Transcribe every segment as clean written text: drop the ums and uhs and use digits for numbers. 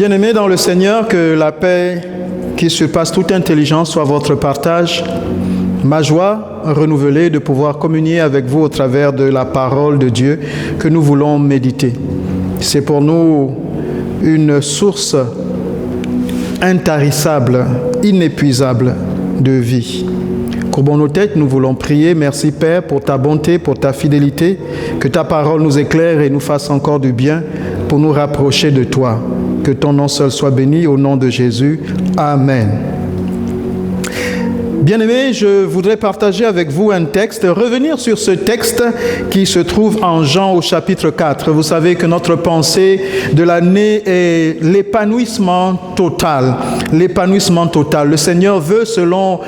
Bien-aimés dans le Seigneur, que la paix qui surpasse toute intelligence soit votre partage. Ma joie renouvelée de pouvoir communier avec vous au travers de la parole de Dieu que nous voulons méditer. C'est pour nous une source intarissable, inépuisable de vie. Courbons nos têtes, nous voulons prier. Merci Père pour ta bonté, pour ta fidélité. Que ta parole nous éclaire et nous fasse encore du bien pour nous rapprocher de toi. Que ton nom seul soit béni au nom de Jésus. Amen. Bien-aimés, je voudrais partager avec vous un texte, revenir sur ce texte qui se trouve en Jean au chapitre 4. Vous savez que notre pensée de l'année est l'épanouissement total. L'épanouissement total. Le Seigneur veut, selon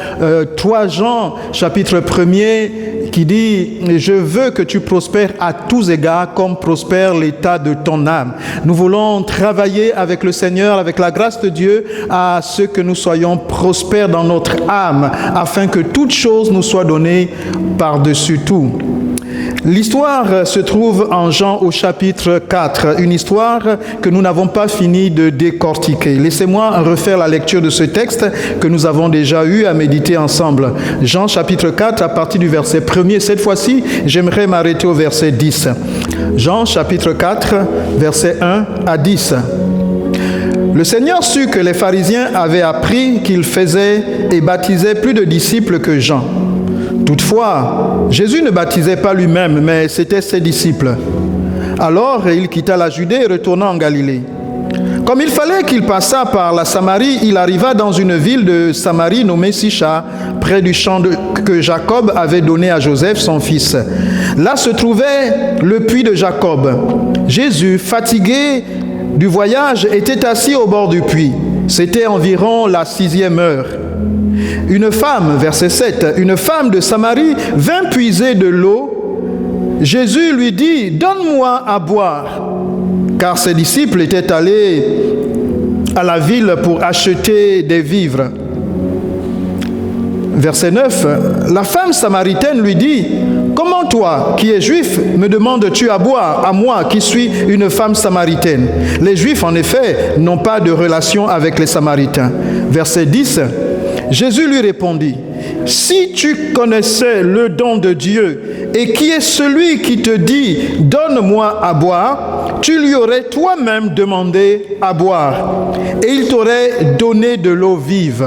3 Jean, chapitre 1er, qui dit « Je veux que tu prospères à tous égards comme prospère l'état de ton âme ». Nous voulons travailler avec le Seigneur, avec la grâce de Dieu, à ce que nous soyons prospères dans notre âme, afin que toute chose nous soit donnée par-dessus tout. L'histoire se trouve en Jean au chapitre 4, une histoire que nous n'avons pas fini de décortiquer. Laissez-moi refaire la lecture de ce texte que nous avons déjà eu à méditer ensemble. Jean chapitre 4 à partir du verset 1er. Cette fois-ci, j'aimerais m'arrêter au verset 10. Jean chapitre 4, verset 1 à 10. Le Seigneur sut que les pharisiens avaient appris qu'il faisait et baptisait plus de disciples que Jean. Toutefois, Jésus ne baptisait pas lui-même, mais c'étaient ses disciples. Alors, il quitta la Judée et retourna en Galilée. Comme il fallait qu'il passât par la Samarie, il arriva dans une ville de Samarie nommée Sychar, près du champ que Jacob avait donné à Joseph, son fils. Là se trouvait le puits de Jacob. Jésus, fatigué du voyage, était assis au bord du puits. C'était environ la 6e heure. Une femme, verset 7, une femme de Samarie vint puiser de l'eau. Jésus lui dit, « Donne-moi à boire. » Car ses disciples étaient allés à la ville pour acheter des vivres. Verset 9, la femme samaritaine lui dit, « Comment toi, qui es juif, me demandes-tu à boire, à moi qui suis une femme samaritaine ?» Les Juifs, en effet, n'ont pas de relation avec les Samaritains. Verset 10, Jésus lui répondit, « Si tu connaissais le don de Dieu et qui est celui qui te dit « Donne-moi à boire », tu lui aurais toi-même demandé à boire et il t'aurait donné de l'eau vive. »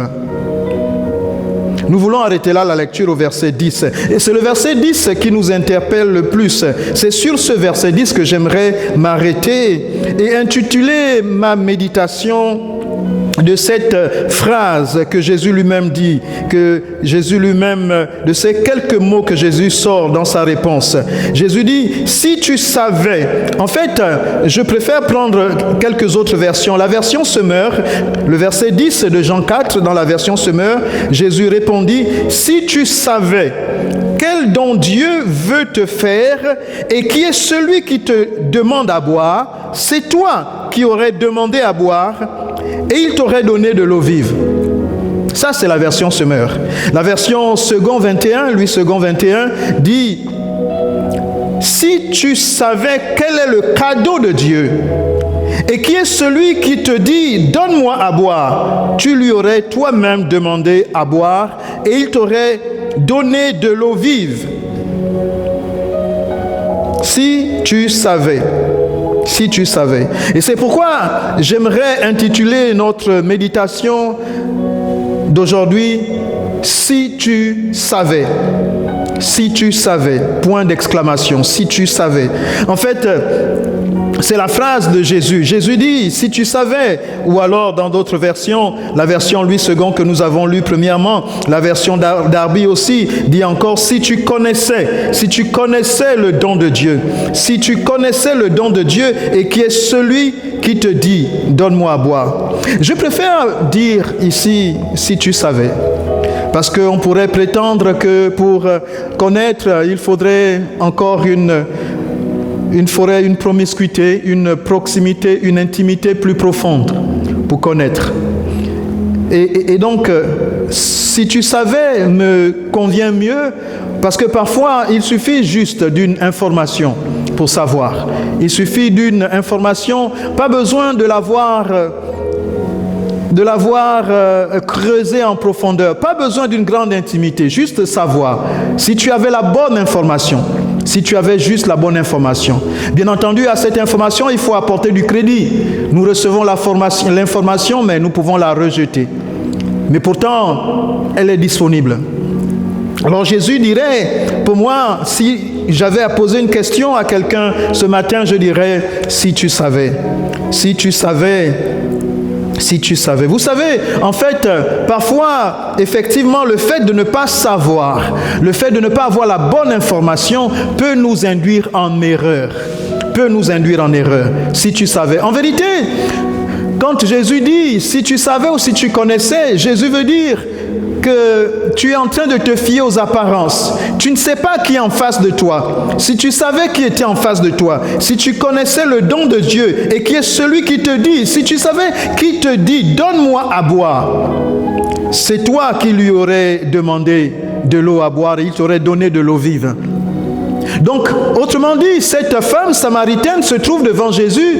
Nous voulons arrêter là la lecture au verset 10. Et c'est le verset 10 qui nous interpelle le plus. C'est sur ce verset 10 que j'aimerais m'arrêter et intituler ma méditation de cette phrase que Jésus lui-même dit, de ces quelques mots que Jésus sort dans sa réponse. Jésus dit, si tu savais, en fait, je préfère prendre quelques autres versions. La version Semeur, le verset 10 de Jean 4, dans la version Semeur, Jésus répondit, si tu savais quel don Dieu veut te faire et qui est celui qui te demande à boire, c'est toi qui aurais demandé à boire et il t'aurait donné de l'eau vive. Ça, c'est la version Semeur. La version Second 21, Louis Second 21, dit « Si tu savais quel est le cadeau de Dieu et qui est celui qui te dit « Donne-moi à boire », tu lui aurais toi-même demandé à boire et il t'aurait donné de l'eau vive. Si tu savais. Si tu savais. Et c'est pourquoi j'aimerais intituler notre méditation d'aujourd'hui « Si tu savais ». Si tu savais. Point d'exclamation. Si tu savais. En fait, c'est la phrase de Jésus. Jésus dit « Si tu savais » ou alors dans d'autres versions, la version Louis II que nous avons lue premièrement, la version Darby aussi dit encore « Si tu connaissais le don de Dieu, si tu connaissais le don de Dieu et qui est celui qui te dit « Donne-moi à boire ». Je préfère dire ici « Si tu savais ». Parce qu'on pourrait prétendre que pour connaître, il faudrait encore une promiscuité, une proximité, une intimité plus profonde pour connaître. Et donc, si tu savais, me convient mieux, parce que parfois, il suffit juste d'une information. pour savoir. Il suffit d'une information, pas besoin de l'avoir creusé en profondeur, pas besoin d'une grande intimité, juste savoir. Si tu avais la bonne information, si tu avais juste la bonne information. Bien entendu, à cette information, il faut apporter du crédit. Nous recevons l'information, mais nous pouvons la rejeter. Mais pourtant, elle est disponible. Alors Jésus dirait, pour moi, si j'avais à poser une question à quelqu'un ce matin, je dirais, si tu savais, si tu savais, si tu savais. Vous savez, en fait, parfois, effectivement, le fait de ne pas savoir, le fait de ne pas avoir la bonne information peut nous induire en erreur. Peut nous induire en erreur, si tu savais. En vérité, quand Jésus dit, si tu savais ou si tu connaissais, Jésus veut dire que tu es en train de te fier aux apparences. Tu ne sais pas qui est en face de toi. Si tu savais qui était en face de toi, si tu connaissais le don de Dieu et qui est celui qui te dit, si tu savais qui te dit, donne-moi à boire, c'est toi qui lui aurais demandé de l'eau à boire et il t'aurait donné de l'eau vive. Donc, autrement dit, cette femme samaritaine se trouve devant Jésus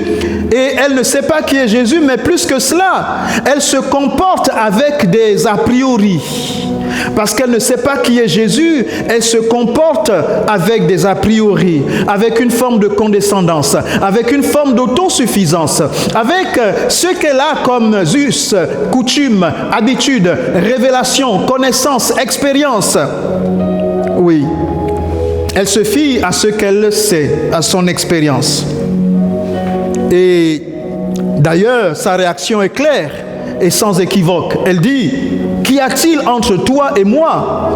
et elle ne sait pas qui est Jésus, mais plus que cela, elle se comporte avec des a priori. Parce qu'elle ne sait pas qui est Jésus, elle se comporte avec des a priori, avec une forme de condescendance, avec une forme d'autosuffisance, avec ce qu'elle a comme us, coutume, habitude, révélation, connaissance, expérience. Oui. Elle se fie à ce qu'elle sait, à son expérience. Et d'ailleurs, sa réaction est claire et sans équivoque. Elle dit, qu'y a-t-il entre toi et moi?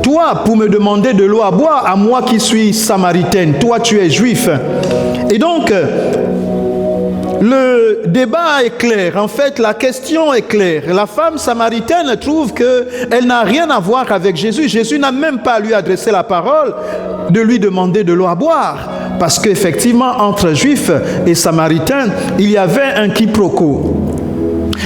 Toi, pour me demander de l'eau à boire, à moi qui suis samaritaine. Toi, tu es juif. Et donc, le débat est clair. En fait, la question est claire. La femme samaritaine trouve qu'elle n'a rien à voir avec Jésus. Jésus n'a même pas à lui adresser la parole de lui demander de l'eau à boire. Parce qu'effectivement, entre juifs et samaritains, il y avait un quiproquo.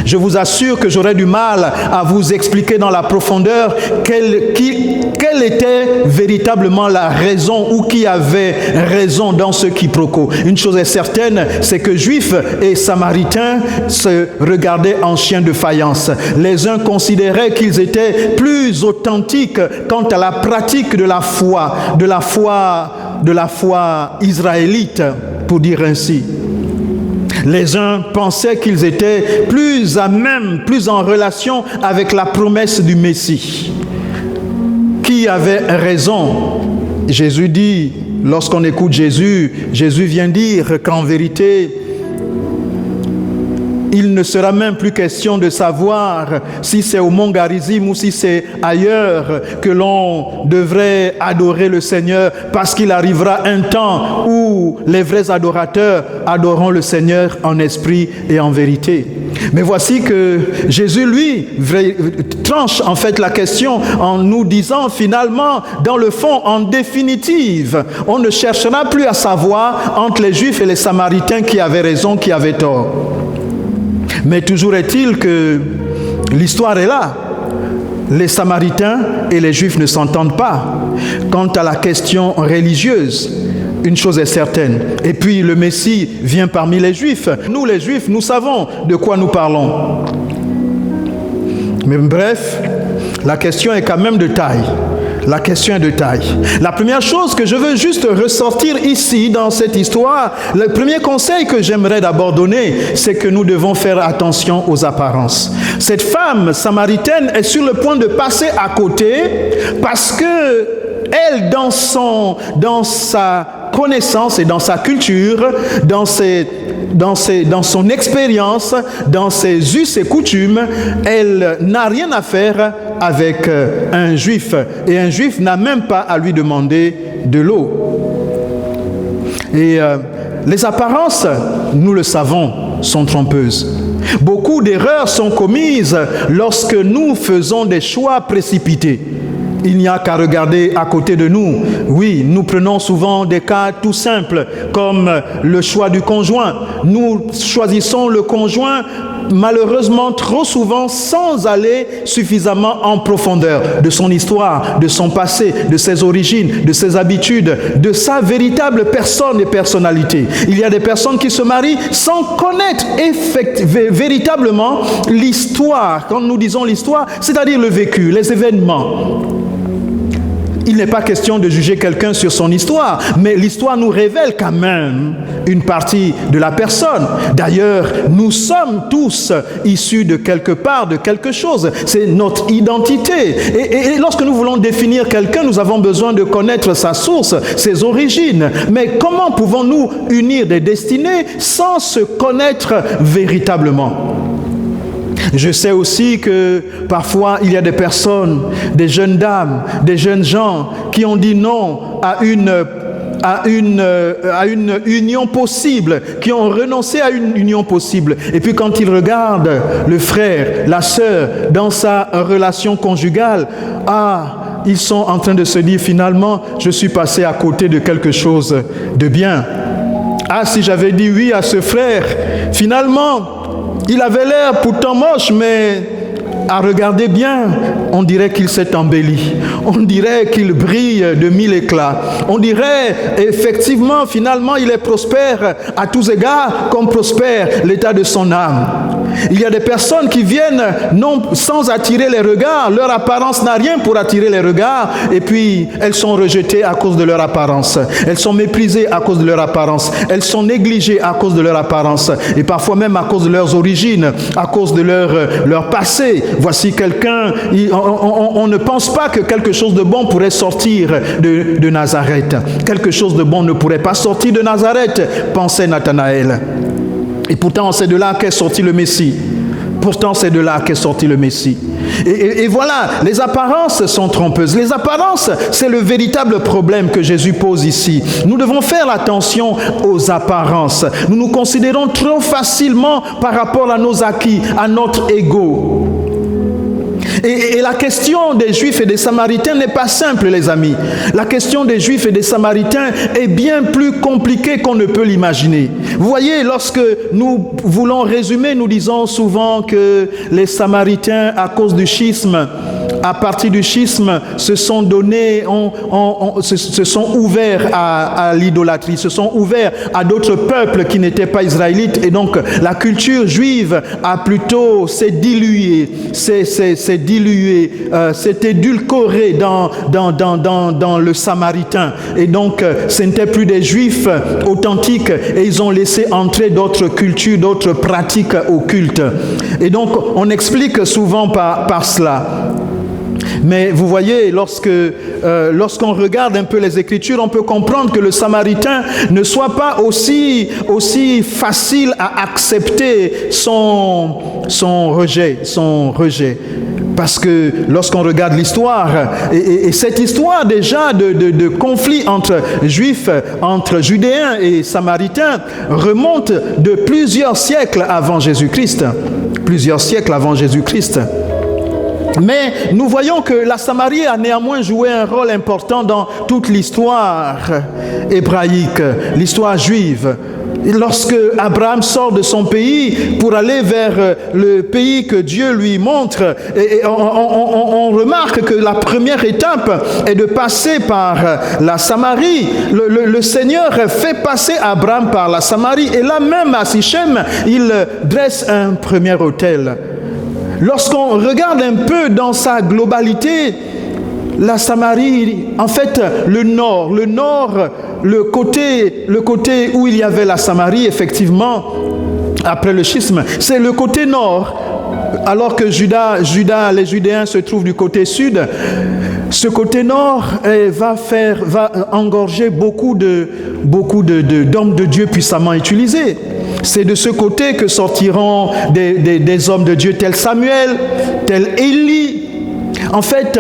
Je vous assure que j'aurais du mal à vous expliquer dans la profondeur quelle était véritablement la raison ou qui avait raison dans ce quiproquo. Une chose est certaine, c'est que Juifs et Samaritains se regardaient en chiens de faïence. Les uns considéraient qu'ils étaient plus authentiques quant à la pratique de la foi israélite, pour dire ainsi. Les uns pensaient qu'ils étaient plus à même, plus en relation avec la promesse du Messie. Qui avait raison? Jésus dit, lorsqu'on écoute Jésus, Jésus vient dire qu'en vérité, il ne sera même plus question de savoir si c'est au mont Garizim ou si c'est ailleurs que l'on devrait adorer le Seigneur, parce qu'il arrivera un temps où les vrais adorateurs adoreront le Seigneur en esprit et en vérité. Mais voici que Jésus, lui, tranche en fait la question en nous disant finalement, dans le fond, en définitive, on ne cherchera plus à savoir entre les Juifs et les Samaritains qui avaient raison, qui avaient tort. Mais toujours est-il que l'histoire est là. Les Samaritains et les Juifs ne s'entendent pas. Quant à la question religieuse, une chose est certaine. Et puis le Messie vient parmi les Juifs. Nous les Juifs, nous savons de quoi nous parlons. Mais bref, la question est quand même de taille. La question est de taille. La première chose que je veux juste ressortir ici dans cette histoire, le premier conseil que j'aimerais d'abord donner, c'est que nous devons faire attention aux apparences. Cette femme samaritaine est sur le point de passer à côté parce que elle, dans sa connaissance et dans sa culture, dans son expérience, dans ses us et coutumes, elle n'a rien à faire avec un juif. Et un juif n'a même pas à lui demander de l'eau. Et les apparences, nous le savons, sont trompeuses. Beaucoup d'erreurs sont commises lorsque nous faisons des choix précipités. Il n'y a qu'à regarder à côté de nous. Oui, nous prenons souvent des cas tout simples, comme le choix du conjoint. Nous choisissons le conjoint, malheureusement, trop souvent, sans aller suffisamment en profondeur de son histoire, de son passé, de ses origines, de ses habitudes, de sa véritable personne et personnalité. Il y a des personnes qui se marient sans connaître véritablement l'histoire. Quand nous disons l'histoire, c'est-à-dire le vécu, les événements. Il n'est pas question de juger quelqu'un sur son histoire, mais l'histoire nous révèle quand même une partie de la personne. D'ailleurs, nous sommes tous issus de quelque part, de quelque chose. C'est notre identité. Et lorsque nous voulons définir quelqu'un, nous avons besoin de connaître sa source, ses origines. Mais comment pouvons-nous unir des destinées sans se connaître véritablement ? Je sais aussi que parfois il y a des personnes, des jeunes dames, des jeunes gens qui ont dit non à une union possible, qui ont renoncé à une union possible. Et puis quand ils regardent le frère, la sœur dans sa relation conjugale, ils sont en train de se dire finalement, je suis passé à côté de quelque chose de bien. Si j'avais dit oui à ce frère, finalement, il avait l'air pourtant moche, mais à regarder bien, on dirait qu'il s'est embelli. On dirait qu'il brille de mille éclats. On dirait, effectivement, finalement, il est prospère à tous égards, comme prospère l'état de son âme. Il y a des personnes qui viennent non sans attirer les regards. Leur apparence n'a rien pour attirer les regards. Et puis, elles sont rejetées à cause de leur apparence. Elles sont méprisées à cause de leur apparence. Elles sont négligées à cause de leur apparence. Et parfois même à cause de leurs origines, à cause de leur passé. Voici quelqu'un, on ne pense pas que quelque chose de bon pourrait sortir de Nazareth. Quelque chose de bon ne pourrait pas sortir de Nazareth, pensait Nathanaël. Et pourtant, c'est de là qu'est sorti le Messie. Pourtant, c'est de là qu'est sorti le Messie. Et voilà, les apparences sont trompeuses. Les apparences, c'est le véritable problème que Jésus pose ici. Nous devons faire attention aux apparences. Nous nous considérons trop facilement par rapport à nos acquis, à notre ego. Et la question des Juifs et des Samaritains n'est pas simple, les amis. La question des Juifs et des Samaritains est bien plus compliquée qu'on ne peut l'imaginer. Vous voyez, lorsque nous voulons résumer, nous disons souvent que les Samaritains, à cause du schisme, à partir du schisme, se sont donnés, se sont ouverts à l'idolâtrie, se sont ouverts à d'autres peuples qui n'étaient pas israélites. Et donc, la culture juive a plutôt s'est diluée, s'est édulcorée dans le samaritain. Et donc, ce n'étaient plus des juifs authentiques et ils ont laissé entrer d'autres cultures, d'autres pratiques occultes. Et donc, on explique souvent par cela. Mais vous voyez, lorsqu'on regarde un peu les Écritures, on peut comprendre que le Samaritain ne soit pas aussi facile à accepter son rejet. Parce que lorsqu'on regarde l'histoire, et cette histoire déjà de conflit entre Juifs, entre Judéens et Samaritains, remonte de plusieurs siècles avant Jésus-Christ. Plusieurs siècles avant Jésus-Christ. Mais nous voyons que la Samarie a néanmoins joué un rôle important dans toute l'histoire hébraïque, l'histoire juive. Et lorsque Abraham sort de son pays pour aller vers le pays que Dieu lui montre, on remarque que la première étape est de passer par la Samarie. Le Seigneur fait passer Abraham par la Samarie. Et là même à Sichem, il dresse un premier autel. Lorsqu'on regarde un peu dans sa globalité, la Samarie, en fait, le nord, le côté où il y avait la Samarie, effectivement, après le schisme, c'est le côté nord, alors que les Judéens se trouvent du côté sud. Ce côté nord va engorger beaucoup d'hommes de Dieu puissamment utilisés. C'est de ce côté que sortiront des hommes de Dieu tels Samuel, tels Élie. En fait,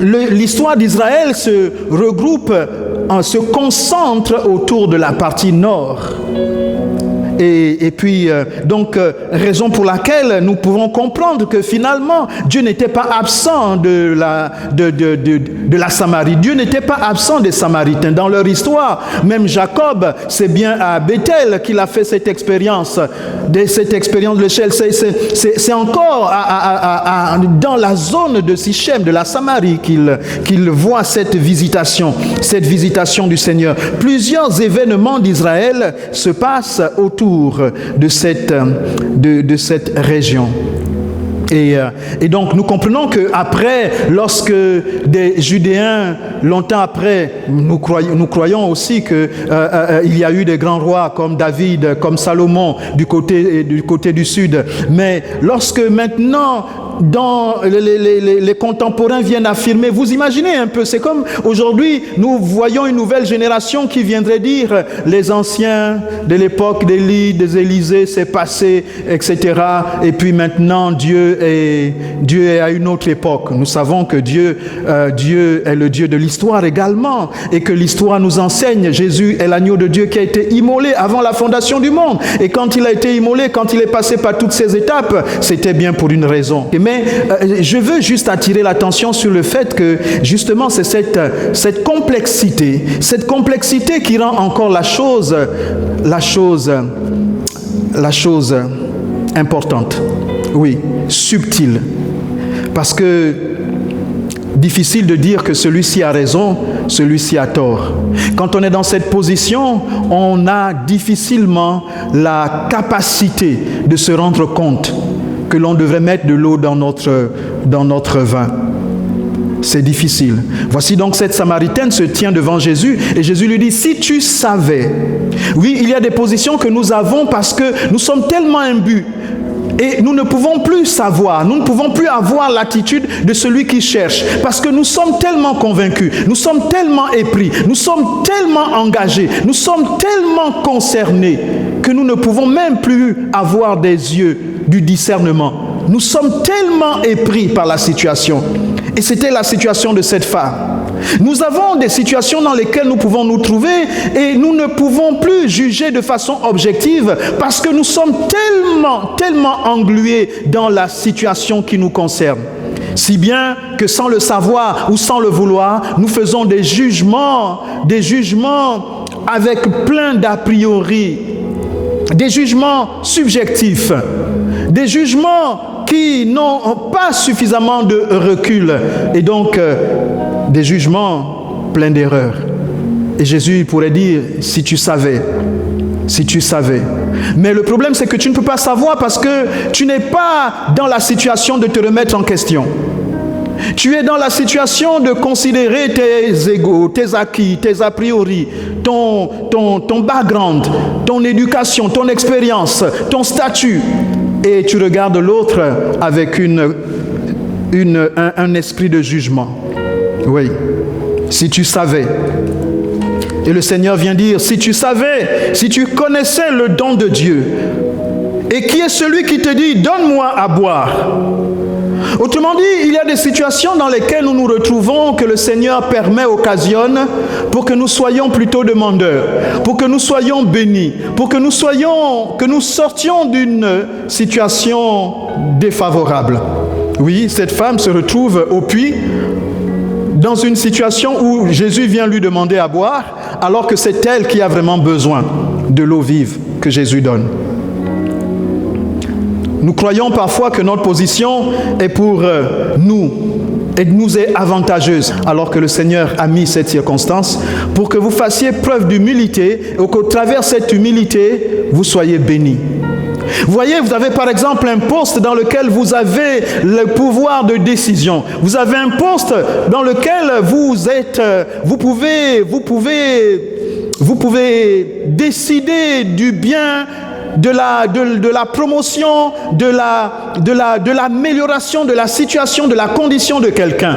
l'histoire d'Israël se regroupe, se concentre autour de la partie nord. Et puis, raison pour laquelle nous pouvons comprendre que finalement, Dieu n'était pas absent de la Samarie. Dieu n'était pas absent des Samaritains. Dans leur histoire, même Jacob, c'est bien à Bethel qu'il a fait cette expérience de l'échelle. C'est encore dans la zone de Sichem, de la Samarie, qu'il voit cette visitation du Seigneur. Plusieurs événements d'Israël se passent autour de cette région. Et donc nous comprenons qu'après, lorsque des Judéens, longtemps après, nous croyons aussi qu'il y a eu des grands rois comme David, comme Salomon du côté du sud. Mais lorsque maintenant, les contemporains viennent affirmer, vous imaginez un peu, c'est comme aujourd'hui, nous voyons une nouvelle génération qui viendrait dire les anciens de l'époque d'Élie, des Élysées, c'est passé, etc. Et puis maintenant, Dieu est à une autre époque. Nous savons que Dieu est le Dieu de l'histoire également, et que l'histoire nous enseigne. Jésus est l'agneau de Dieu qui a été immolé avant la fondation du monde. Et quand il a été immolé, quand il est passé par toutes ces étapes, c'était bien pour une raison. Mais je veux juste attirer l'attention sur le fait que justement c'est cette complexité qui rend encore la chose importante. Oui, subtile. Parce que difficile de dire que celui-ci a raison, celui-ci a tort. Quand on est dans cette position, on a difficilement la capacité de se rendre compte que l'on devrait mettre de l'eau dans notre vin. C'est difficile. Voici donc cette Samaritaine se tient devant Jésus et Jésus lui dit, si tu savais. Oui, il y a des positions que nous avons parce que nous sommes tellement imbus. Et nous ne pouvons plus savoir, nous ne pouvons plus avoir l'attitude de celui qui cherche, parce que nous sommes tellement convaincus, nous sommes tellement épris, nous sommes tellement engagés, nous sommes tellement concernés, que nous ne pouvons même plus avoir des yeux du discernement. Nous sommes tellement épris par la situation. Et c'était la situation de cette femme. Nous avons des situations dans lesquelles nous pouvons nous trouver et nous ne pouvons plus juger de façon objective parce que nous sommes tellement englués dans la situation qui nous concerne. Si bien que sans le savoir ou sans le vouloir, nous faisons des jugements avec plein d'a priori, des jugements subjectifs, des jugements qui n'ont pas suffisamment de recul et donc des jugements pleins d'erreurs. Et Jésus pourrait dire, si tu savais. Mais le problème, c'est que tu ne peux pas savoir parce que tu n'es pas dans la situation de te remettre en question. Tu es dans la situation de considérer tes égos, tes acquis, tes a priori, ton background, ton éducation, ton expérience, ton statut. Et tu regardes l'autre avec un esprit de jugement. Oui, si tu savais. Et le Seigneur vient dire, si tu savais, si tu connaissais le don de Dieu, et qui est celui qui te dit, donne-moi à boire. Autrement dit, il y a des situations dans lesquelles nous nous retrouvons que le Seigneur occasionne pour que nous soyons plutôt demandeurs, pour que nous soyons bénis, pour que nous sortions d'une situation défavorable. Oui, cette femme se retrouve au puits dans une situation où Jésus vient lui demander à boire, alors que c'est elle qui a vraiment besoin de l'eau vive que Jésus donne. Nous croyons parfois que notre position est pour nous et nous est avantageuse, alors que le Seigneur a mis cette circonstance pour que vous fassiez preuve d'humilité et qu'au travers cette humilité, vous soyez bénis. Vous voyez, vous avez par exemple un poste dans lequel vous avez le pouvoir de décision. Vous avez un poste dans lequel vous pouvez décider du bien, de la promotion, de l'amélioration de la situation, de la condition de quelqu'un.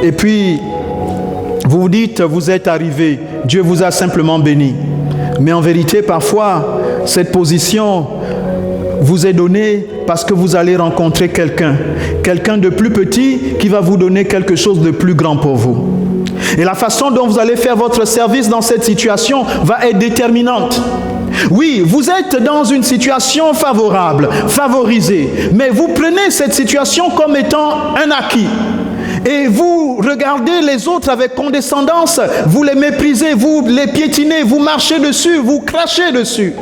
Et puis, vous vous dites, vous êtes arrivé, Dieu vous a simplement béni. Mais en vérité, parfois, cette position vous est donnée parce que vous allez rencontrer quelqu'un de plus petit qui va vous donner quelque chose de plus grand pour vous. Et la façon dont vous allez faire votre service dans cette situation va être déterminante. Oui, vous êtes dans une situation favorable, favorisée, mais vous prenez cette situation comme étant un acquis. Et vous regardez les autres avec condescendance, vous les méprisez, vous les piétinez, vous marchez dessus, vous crachez dessus.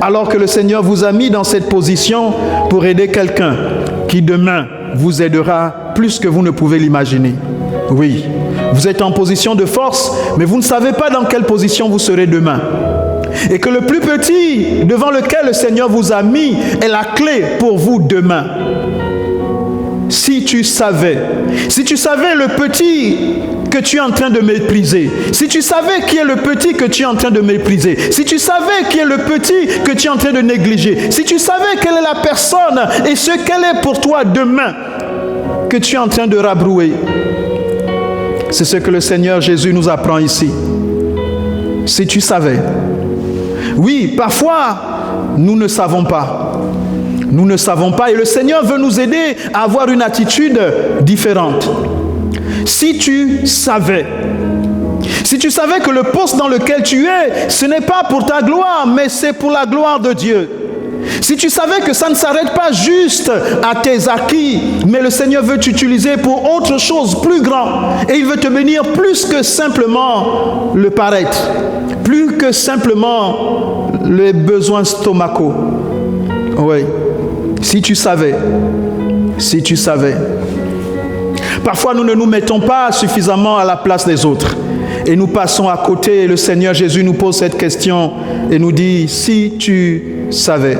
Alors que le Seigneur vous a mis dans cette position pour aider quelqu'un qui demain vous aidera plus que vous ne pouvez l'imaginer. Oui, vous êtes en position de force, mais vous ne savez pas dans quelle position vous serez demain. Et que le plus petit devant lequel le Seigneur vous a mis est la clé pour vous demain. Si tu savais le petit que tu es en train de mépriser, si tu savais qui est le petit que tu es en train de mépriser, si tu savais qui est le petit que tu es en train de négliger, si tu savais quelle est la personne et ce qu'elle est pour toi demain que tu es en train de rabrouer, c'est ce que le Seigneur Jésus nous apprend ici. Si tu savais. Oui, parfois, nous ne savons pas. Nous ne savons pas et le Seigneur veut nous aider à avoir une attitude différente. Si tu savais que le poste dans lequel tu es, ce n'est pas pour ta gloire, mais c'est pour la gloire de Dieu. Si tu savais que ça ne s'arrête pas juste à tes acquis, mais le Seigneur veut t'utiliser pour autre chose plus grand et il veut te bénir plus que simplement le paraître, plus que simplement les besoins stomacaux. Oui. Si tu savais. Parfois, nous ne nous mettons pas suffisamment à la place des autres. Et nous passons à côté. Et le Seigneur Jésus nous pose cette question et nous dit, si tu savais.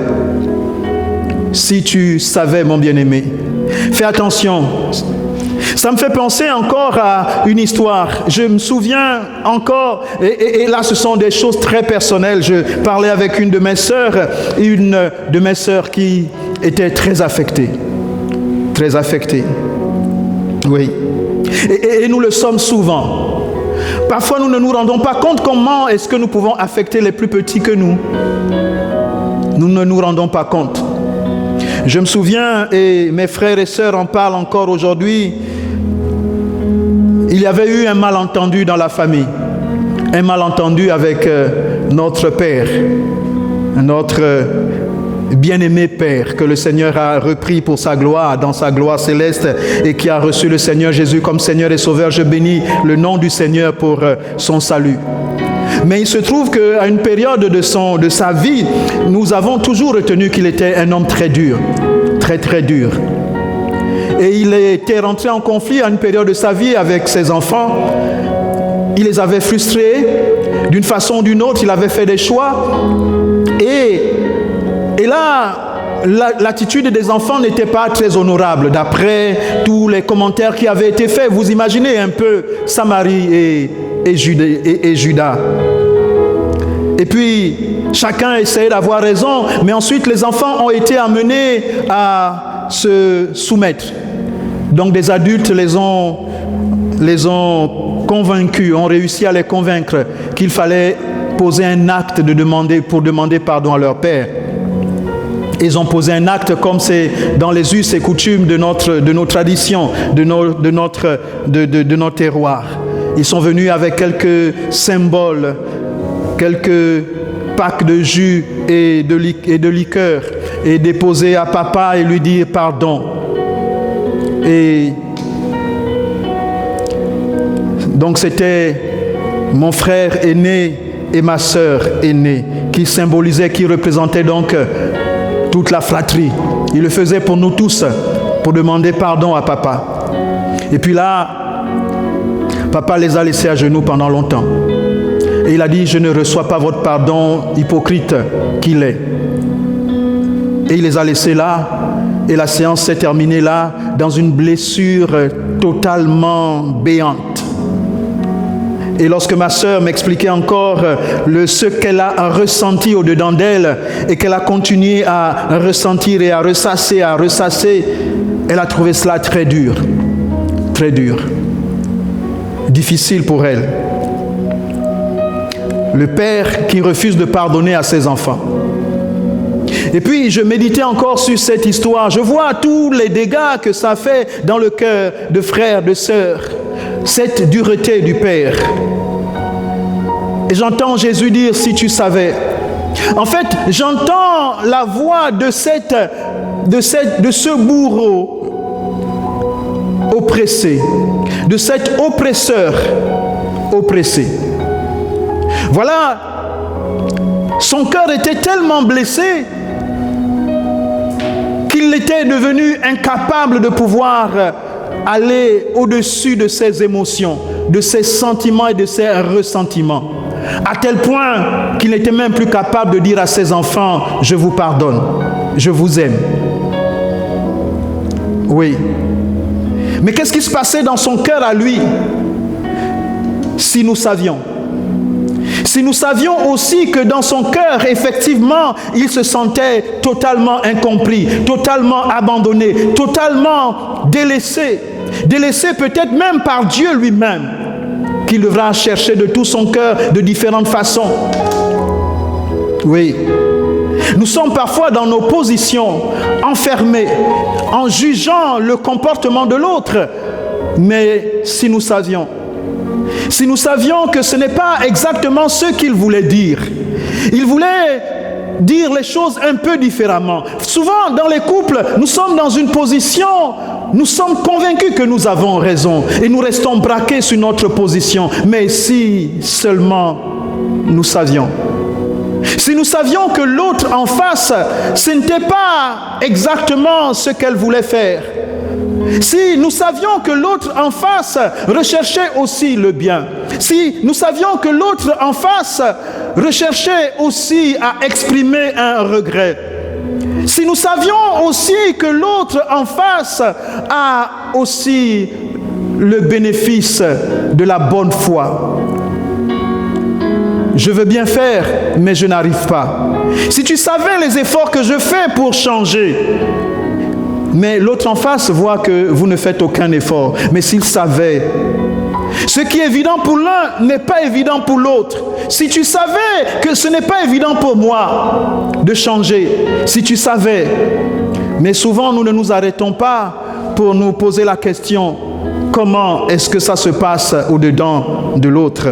Si tu savais, mon bien-aimé. Fais attention. Ça me fait penser encore à une histoire. Je me souviens encore, et là ce sont des choses très personnelles. Je parlais avec une de mes sœurs qui était très affectée. Très affectée. Oui. Et nous le sommes souvent. Parfois nous ne nous rendons pas compte comment est-ce que nous pouvons affecter les plus petits que nous. Nous ne nous rendons pas compte. Je me souviens, et mes frères et sœurs en parlent encore aujourd'hui, il y avait eu un malentendu dans la famille. Un malentendu avec notre Père, notre bien-aimé Père, que le Seigneur a repris pour sa gloire, dans sa gloire céleste, et qui a reçu le Seigneur Jésus comme Seigneur et Sauveur. Je bénis le nom du Seigneur pour son salut. Mais il se trouve qu'à une période de sa vie, nous avons toujours retenu qu'il était un homme très dur, très très dur. Et il était rentré en conflit à une période de sa vie avec ses enfants. Il les avait frustrés. D'une façon ou d'une autre, il avait fait des choix. Et là, l'attitude des enfants n'était pas très honorable. D'après tous les commentaires qui avaient été faits, vous imaginez un peu Samarie et Judas. Et puis, chacun essayait d'avoir raison. Mais ensuite, les enfants ont été amenés à se soumettre. Donc des adultes les ont convaincus, ont réussi à les convaincre qu'il fallait poser un acte pour demander pardon à leur père. Ils ont posé un acte comme c'est dans les us et coutumes de nos traditions, de notre terroir. Ils sont venus avec quelques symboles, quelques packs de jus et de liqueur et déposer à papa et lui dire pardon. Et donc c'était mon frère aîné et ma sœur aînée qui symbolisaient, qui représentaient donc toute la fratrie. Il le faisait pour nous tous, pour demander pardon à papa. Et puis là, papa les a laissés à genoux pendant longtemps. Et il a dit, je ne reçois pas votre pardon, hypocrite qu'il est. Et il les a laissés là. Et la séance s'est terminée là, dans une blessure totalement béante. Et lorsque ma sœur m'expliquait encore ce qu'elle a ressenti au-dedans d'elle et qu'elle a continué à ressentir et à ressasser, elle a trouvé cela très dur, difficile pour elle. Le père qui refuse de pardonner à ses enfants. Et puis, je méditais encore sur cette histoire. Je vois tous les dégâts que ça fait dans le cœur de frères, de sœurs. Cette dureté du Père. Et j'entends Jésus dire, si tu savais. En fait, j'entends la voix de ce bourreau oppressé, de cet oppresseur oppressé. Voilà, son cœur était tellement blessé qu'il était devenu incapable de pouvoir aller au-dessus de ses émotions, de ses sentiments et de ses ressentiments. À tel point qu'il n'était même plus capable de dire à ses enfants, « Je vous pardonne, je vous aime. » Oui. Mais qu'est-ce qui se passait dans son cœur à lui? Si nous savions. Si nous savions aussi que dans son cœur, effectivement, il se sentait totalement incompris, totalement abandonné, totalement délaissé. Délaissé peut-être même par Dieu lui-même, qu'il devra chercher de tout son cœur de différentes façons. Oui. Nous sommes parfois dans nos positions, enfermés, en jugeant le comportement de l'autre. Mais si nous savions que ce n'est pas exactement ce qu'il voulait dire, il voulait dire les choses un peu différemment. Souvent, dans les couples, nous sommes dans une position, nous sommes convaincus que nous avons raison et nous restons braqués sur notre position. Mais si seulement nous savions. Si nous savions que l'autre en face, ce n'était pas exactement ce qu'elle voulait faire. Si nous savions que l'autre en face recherchait aussi le bien. Si nous savions que l'autre en face recherchait aussi à exprimer un regret. Si nous savions aussi que l'autre en face a aussi le bénéfice de la bonne foi. Je veux bien faire, mais je n'arrive pas. Si tu savais les efforts que je fais pour changer, mais l'autre en face voit que vous ne faites aucun effort. Mais s'il savait, ce qui est évident pour l'un n'est pas évident pour l'autre. Si tu savais que ce n'est pas évident pour moi de changer, si tu savais, mais souvent nous ne nous arrêtons pas pour nous poser la question, comment est-ce que ça se passe au-dedans de l'autre?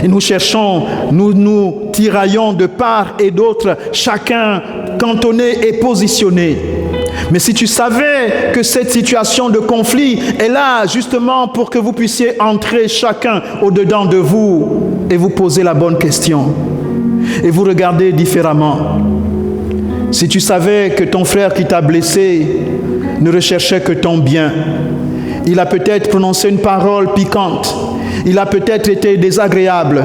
Et nous cherchons, nous tiraillons de part et d'autre, chacun cantonné et positionné. Mais si tu savais que cette situation de conflit est là justement pour que vous puissiez entrer chacun au-dedans de vous et vous poser la bonne question et vous regarder différemment. Si tu savais que ton frère qui t'a blessé ne recherchait que ton bien, il a peut-être prononcé une parole piquante, il a peut-être été désagréable.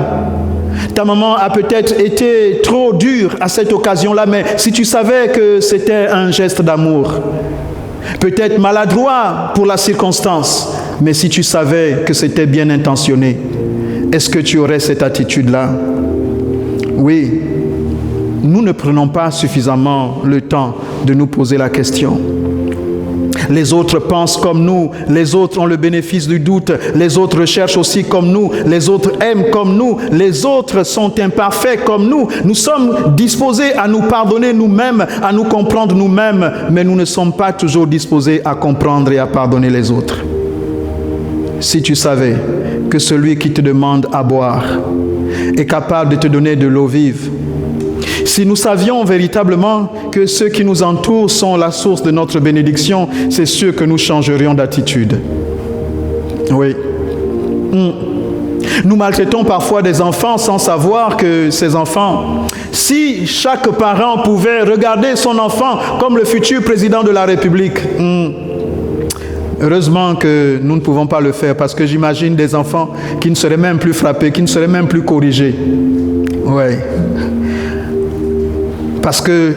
Ta maman a peut-être été trop dure à cette occasion-là, mais si tu savais que c'était un geste d'amour, peut-être maladroit pour la circonstance, mais si tu savais que c'était bien intentionné, est-ce que tu aurais cette attitude-là? Oui, nous ne prenons pas suffisamment le temps de nous poser la question. Les autres pensent comme nous, les autres ont le bénéfice du doute, les autres recherchent aussi comme nous, les autres aiment comme nous, les autres sont imparfaits comme nous. Nous sommes disposés à nous pardonner nous-mêmes, à nous comprendre nous-mêmes, mais nous ne sommes pas toujours disposés à comprendre et à pardonner les autres. Si tu savais que celui qui te demande à boire est capable de te donner de l'eau vive, si nous savions véritablement que ceux qui nous entourent sont la source de notre bénédiction, c'est sûr que nous changerions d'attitude. Oui. Nous maltraitons parfois des enfants sans savoir que ces enfants, si chaque parent pouvait regarder son enfant comme le futur président de la République, heureusement que nous ne pouvons pas le faire parce que j'imagine des enfants qui ne seraient même plus frappés, qui ne seraient même plus corrigés. Oui. Parce que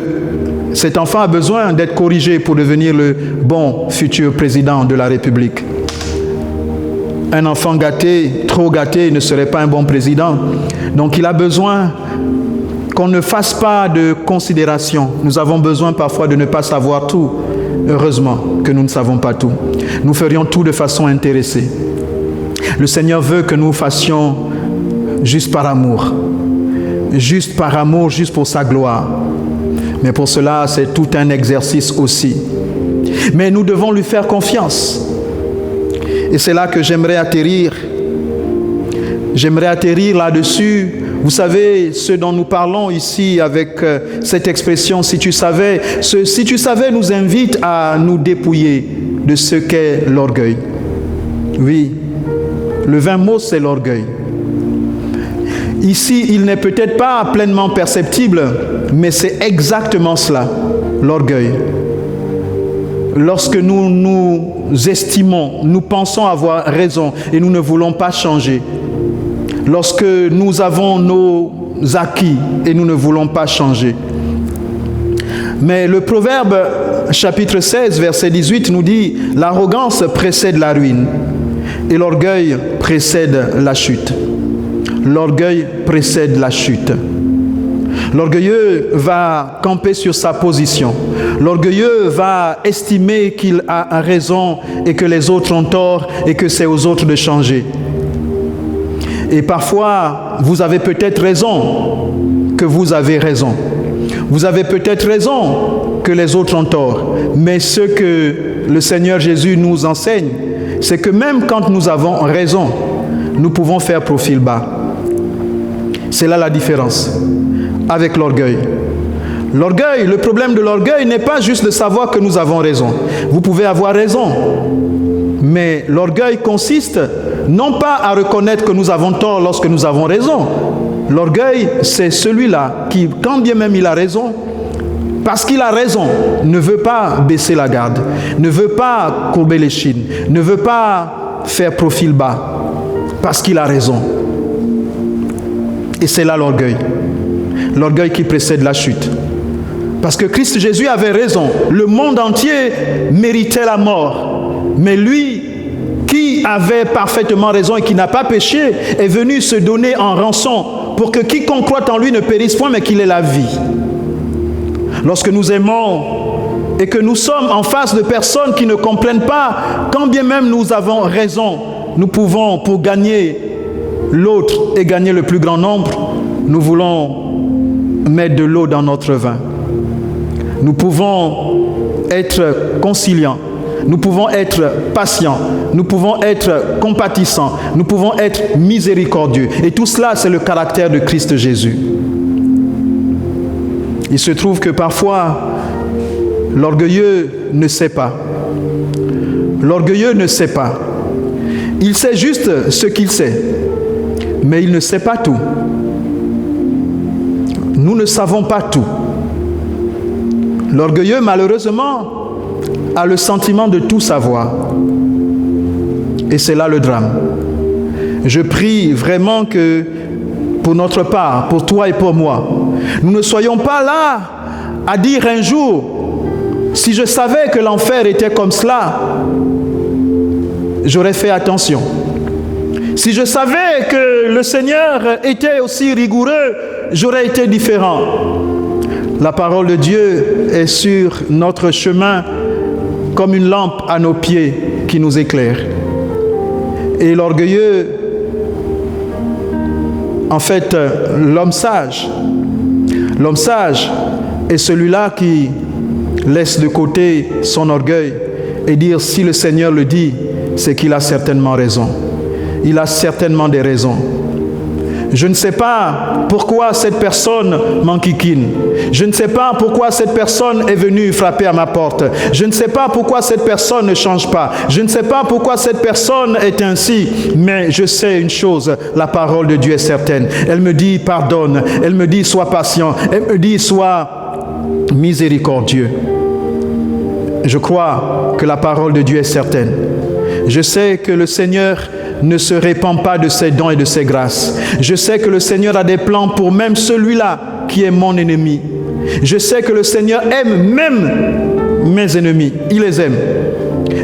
cet enfant a besoin d'être corrigé pour devenir le bon futur président de la République. Un enfant gâté, trop gâté, ne serait pas un bon président. Donc il a besoin qu'on ne fasse pas de considération. Nous avons besoin parfois de ne pas savoir tout. Heureusement que nous ne savons pas tout. Nous ferions tout de façon intéressée. Le Seigneur veut que nous fassions juste par amour. Juste par amour, juste pour sa gloire. Mais pour cela, c'est tout un exercice aussi. Mais nous devons lui faire confiance. Et c'est là que j'aimerais atterrir. J'aimerais atterrir là-dessus Vous savez ce dont nous parlons ici avec cette expression « si tu savais ». Ce « si tu savais » nous invite à nous dépouiller de ce qu'est l'orgueil. Oui, le vain mot, c'est l'orgueil. Ici, il n'est peut-être pas pleinement perceptible, mais c'est exactement cela, l'orgueil. Lorsque nous nous estimons, nous pensons avoir raison et nous ne voulons pas changer. Lorsque nous avons nos acquis et nous ne voulons pas changer. Mais le Proverbe, chapitre 16, verset 18, nous dit « L'arrogance précède la ruine et l'orgueil précède la chute. » L'orgueil précède la chute. L'orgueilleux va camper sur sa position. L'orgueilleux va estimer qu'il a raison et que les autres ont tort et que c'est aux autres de changer. Et parfois, vous avez peut-être raison que vous avez raison. Vous avez peut-être raison que les autres ont tort. Mais ce que le Seigneur Jésus nous enseigne, c'est que même quand nous avons raison, nous pouvons faire profil bas. C'est là la différence avec l'orgueil. L'orgueil, le problème de l'orgueil n'est pas juste de savoir que nous avons raison. Vous pouvez avoir raison. Mais l'orgueil consiste non pas à reconnaître que nous avons tort lorsque nous avons raison. L'orgueil, c'est celui-là qui, quand bien même il a raison, parce qu'il a raison, ne veut pas baisser la garde, ne veut pas courber l'échine, ne veut pas faire profil bas, parce qu'il a raison. Et c'est là l'orgueil. L'orgueil qui précède la chute. Parce que Christ Jésus avait raison. Le monde entier méritait la mort. Mais lui, qui avait parfaitement raison et qui n'a pas péché, est venu se donner en rançon pour que quiconque croit en lui ne périsse point, mais qu'il ait la vie. Lorsque nous aimons et que nous sommes en face de personnes qui ne comprennent pas, quand bien même nous avons raison, nous pouvons, pour gagner l'autre et gagner le plus grand nombre, nous voulons mettre de l'eau dans notre vin. Nous pouvons être conciliants, nous pouvons être patients, nous pouvons être compatissants, nous pouvons être miséricordieux. Et tout cela, c'est le caractère de Christ Jésus. Il se trouve que parfois, l'orgueilleux ne sait pas. L'orgueilleux ne sait pas. Il sait juste ce qu'il sait, mais il ne sait pas tout. Nous ne savons pas tout. L'orgueilleux, malheureusement, a le sentiment de tout savoir. Et c'est là le drame. Je prie vraiment que, pour notre part, pour toi et pour moi, nous ne soyons pas là à dire un jour, si je savais que l'enfer était comme cela, j'aurais fait attention. Si je savais que le Seigneur était aussi rigoureux, j'aurais été différent. La parole de Dieu est sur notre chemin comme une lampe à nos pieds qui nous éclaire. Et l'orgueilleux, en fait, l'homme sage est celui-là qui laisse de côté son orgueil et dire si le Seigneur le dit, c'est qu'il a certainement raison. Il a certainement des raisons. Je ne sais pas pourquoi cette personne m'enquiquine. Je ne sais pas pourquoi cette personne est venue frapper à ma porte. Je ne sais pas pourquoi cette personne ne change pas. Je ne sais pas pourquoi cette personne est ainsi. Mais je sais une chose, la parole de Dieu est certaine. Elle me dit pardonne. Elle me dit sois patient. Elle me dit sois miséricordieux. Je crois que la parole de Dieu est certaine. Je sais que le Seigneur ne se répand pas de ses dons et de ses grâces. Je sais que le Seigneur a des plans pour même celui-là qui est mon ennemi. Je sais que le Seigneur aime même mes ennemis. Il les aime.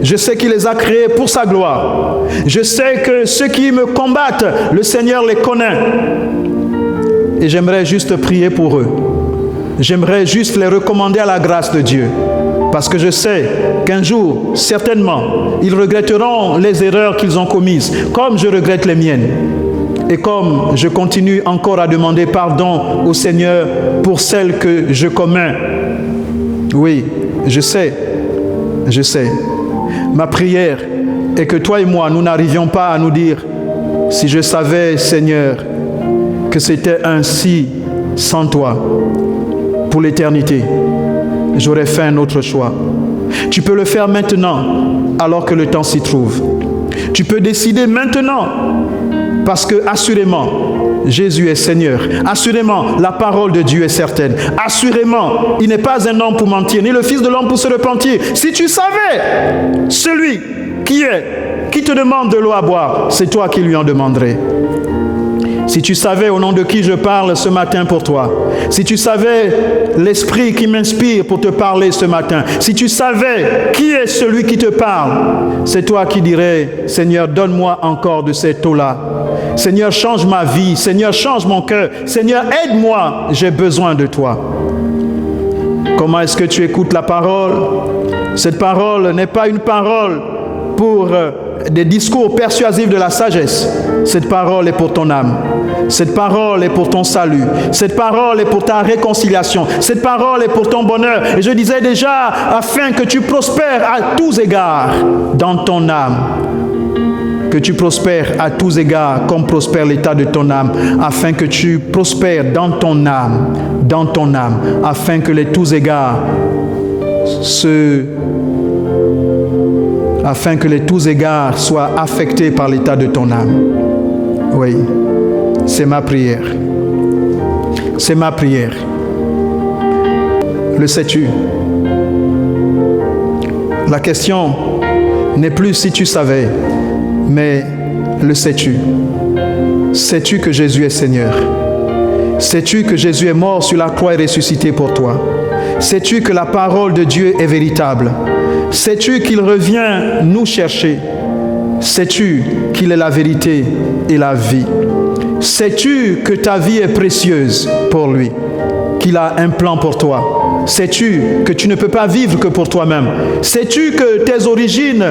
Je sais qu'il les a créés pour sa gloire. Je sais que ceux qui me combattent, le Seigneur les connaît. Et j'aimerais juste prier pour eux. J'aimerais juste les recommander à la grâce de Dieu. Parce que je sais qu'un jour, certainement, ils regretteront les erreurs qu'ils ont commises, comme je regrette les miennes. Et comme je continue encore à demander pardon au Seigneur pour celles que je commets. Oui, je sais. Ma prière est que toi et moi, nous n'arrivions pas à nous dire, si je savais, Seigneur, que c'était ainsi sans toi pour l'éternité, j'aurais fait un autre choix. Tu peux le faire maintenant, alors que le temps s'y trouve. Tu peux décider maintenant, parce que assurément, Jésus est Seigneur. Assurément, la parole de Dieu est certaine. Assurément, il n'est pas un homme pour mentir, ni le Fils de l'homme pour se repentir. Si tu savais, celui qui te demande de l'eau à boire, c'est toi qui lui en demanderais. Si tu savais au nom de qui je parle ce matin pour toi, si tu savais l'esprit qui m'inspire pour te parler ce matin, si tu savais qui est celui qui te parle, c'est toi qui dirais, Seigneur, donne-moi encore de cette eau-là. Seigneur, change ma vie. Seigneur, change mon cœur. Seigneur, aide-moi, j'ai besoin de toi. Comment est-ce que tu écoutes la parole? Cette parole n'est pas une parole pour des discours persuasifs de la sagesse. Cette parole est pour ton âme. Cette parole est pour ton salut. Cette parole est pour ta réconciliation. Cette parole est pour ton bonheur. Et je disais déjà, afin que tu prospères à tous égards dans ton âme. Que tu prospères à tous égards comme prospère l'état de ton âme. Afin que tu prospères dans ton âme. Dans ton âme. Afin que les tous égards soient affectés par l'état de ton âme. Oui, c'est ma prière. C'est ma prière. Le sais-tu? La question n'est plus si tu savais, mais le sais-tu? Sais-tu que Jésus est Seigneur? Sais-tu que Jésus est mort sur la croix et ressuscité pour toi? Sais-tu que la parole de Dieu est véritable? Sais-tu qu'il revient nous chercher? Sais-tu qu'il est la vérité et la vie? Sais-tu que ta vie est précieuse pour lui? Qu'il a un plan pour toi? Sais-tu que tu ne peux pas vivre que pour toi-même? Sais-tu que tes origines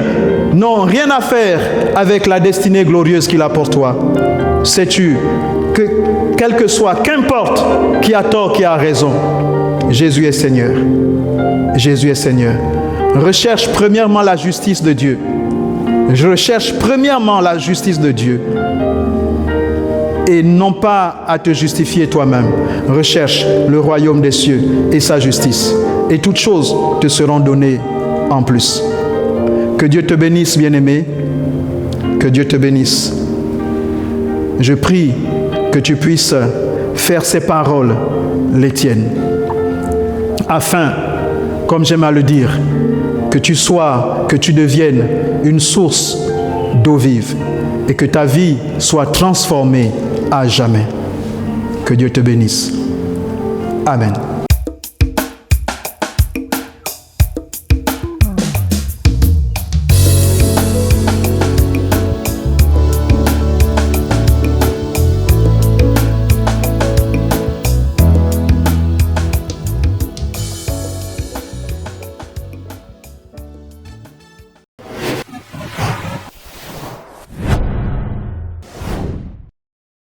n'ont rien à faire avec la destinée glorieuse qu'il a pour toi? Sais-tu que, quel que soit, qu'importe qui a tort, qui a raison, Jésus est Seigneur. Jésus est Seigneur. Recherche premièrement la justice de Dieu. Je recherche premièrement la justice de Dieu. Et non pas à te justifier toi-même. Recherche le royaume des cieux et sa justice. Et toutes choses te seront données en plus. Que Dieu te bénisse, bien-aimé. Que Dieu te bénisse. Je prie que tu puisses faire ces paroles les tiennes. Afin, comme j'aime à le dire, que tu deviennes une source d'eau vive et que ta vie soit transformée à jamais. Que Dieu te bénisse. Amen.